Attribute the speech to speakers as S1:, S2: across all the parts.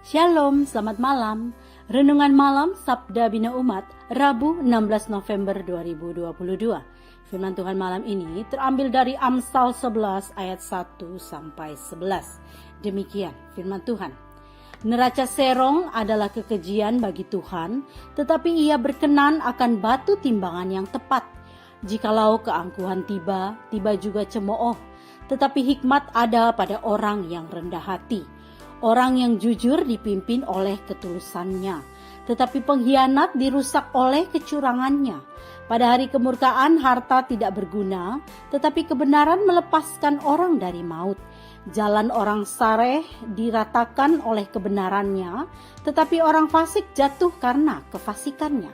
S1: Shalom, selamat malam. Renungan malam Sabda Bina Umat, Rabu 16 November 2022. Firman Tuhan malam ini terambil dari Amsal 11 ayat 1 sampai 11. Demikian firman Tuhan. Neraca serong adalah kekejian bagi Tuhan, tetapi Ia berkenan akan batu timbangan yang tepat. Jikalau keangkuhan tiba juga cemooh, tetapi hikmat ada pada orang yang rendah hati. Orang yang jujur dipimpin oleh ketulusannya, tetapi pengkhianat dirusak oleh kecurangannya. Pada hari kemurkaan harta tidak berguna, tetapi kebenaran melepaskan orang dari maut. Jalan orang saleh diratakan oleh kebenarannya, tetapi orang fasik jatuh karena kefasikannya.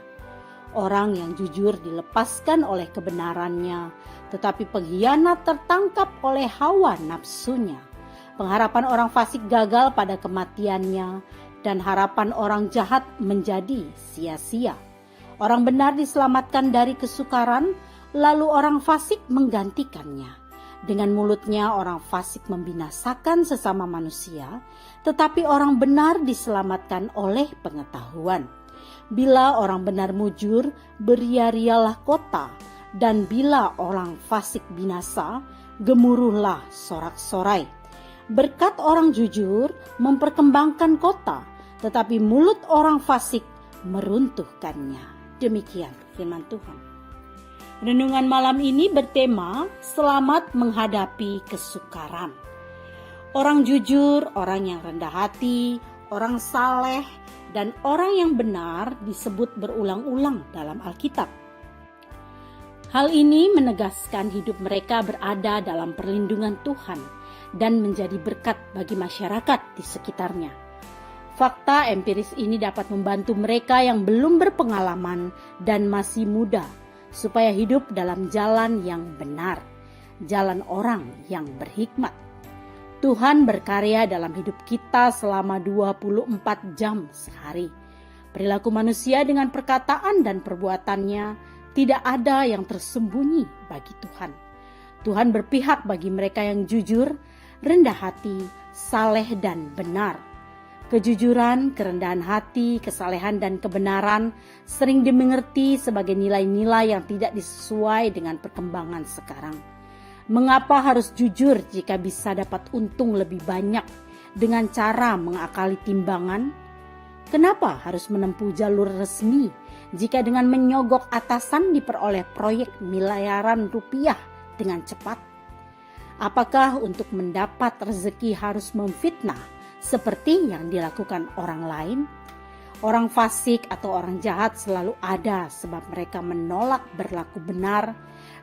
S1: Orang yang jujur dilepaskan oleh kebenarannya, tetapi pengkhianat tertangkap oleh hawa nafsunya. Pengharapan orang fasik gagal pada kematiannya, dan harapan orang jahat menjadi sia-sia. Orang benar diselamatkan dari kesukaran, lalu orang fasik menggantikannya. Dengan mulutnya orang fasik membinasakan sesama manusia, tetapi orang benar diselamatkan oleh pengetahuan. Bila orang benar mujur, beria-rialah kota, dan bila orang fasik binasa, gemuruhlah sorak-sorai. Berkat orang jujur memperkembangkan kota, tetapi mulut orang fasik meruntuhkannya. Demikian firman Tuhan. Renungan malam ini bertema selamat menghadapi kesukaran. Orang jujur, orang yang rendah hati, orang saleh, dan orang yang benar disebut berulang-ulang dalam Alkitab. Hal ini menegaskan hidup mereka berada dalam perlindungan Tuhan dan menjadi berkat bagi masyarakat di sekitarnya. Fakta empiris ini dapat membantu mereka yang belum berpengalaman dan masih muda, supaya hidup dalam jalan yang benar, jalan orang yang berhikmat. Tuhan berkarya dalam hidup kita selama 24 jam sehari. Perilaku manusia dengan perkataan dan perbuatannya tidak ada yang tersembunyi bagi Tuhan. Tuhan berpihak bagi mereka yang jujur, rendah hati, saleh dan benar. Kejujuran, kerendahan hati, kesalehan dan kebenaran sering dimengerti sebagai nilai-nilai yang tidak sesuai dengan perkembangan sekarang. Mengapa harus jujur jika bisa dapat untung lebih banyak dengan cara mengakali timbangan? Kenapa harus menempuh jalur resmi jika dengan menyogok atasan diperoleh proyek miliaran rupiah dengan cepat? Apakah untuk mendapat rezeki harus memfitnah seperti yang dilakukan orang lain? Orang fasik atau orang jahat selalu ada sebab mereka menolak berlaku benar,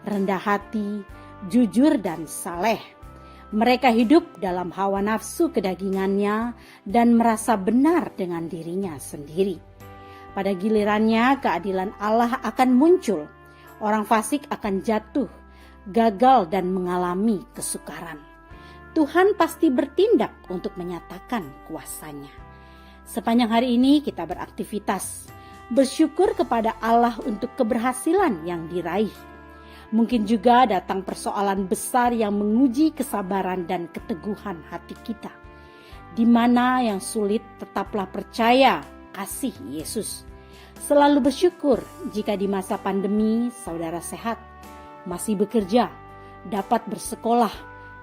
S1: rendah hati, jujur dan saleh. Mereka hidup dalam hawa nafsu kedagingannya dan merasa benar dengan dirinya sendiri. Pada gilirannya keadilan Allah akan muncul. Orang fasik akan jatuh, gagal dan mengalami kesukaran. Tuhan pasti bertindak untuk menyatakan kuasa-Nya. Sepanjang hari ini kita beraktivitas, bersyukur kepada Allah untuk keberhasilan yang diraih. Mungkin juga datang persoalan besar yang menguji kesabaran dan keteguhan hati kita. Di mana yang sulit tetaplah percaya kasih Yesus. Selalu bersyukur jika di masa pandemi saudara sehat, masih bekerja, dapat bersekolah,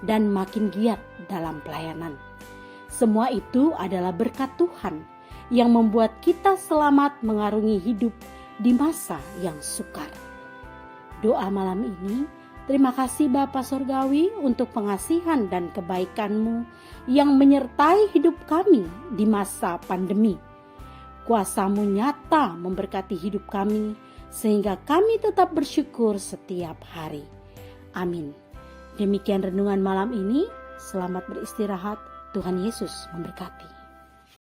S1: dan makin giat dalam pelayanan. Semua itu adalah berkat Tuhan yang membuat kita selamat mengarungi hidup di masa yang sukar. Doa malam ini, terima kasih Bapa Surgawi untuk pengasihan dan kebaikan-Mu yang menyertai hidup kami di masa pandemi. Kuasa-Mu nyata memberkati hidup kami, sehingga kami tetap bersyukur setiap hari. Amin. Demikian renungan malam ini. Selamat beristirahat. Tuhan Yesus memberkati.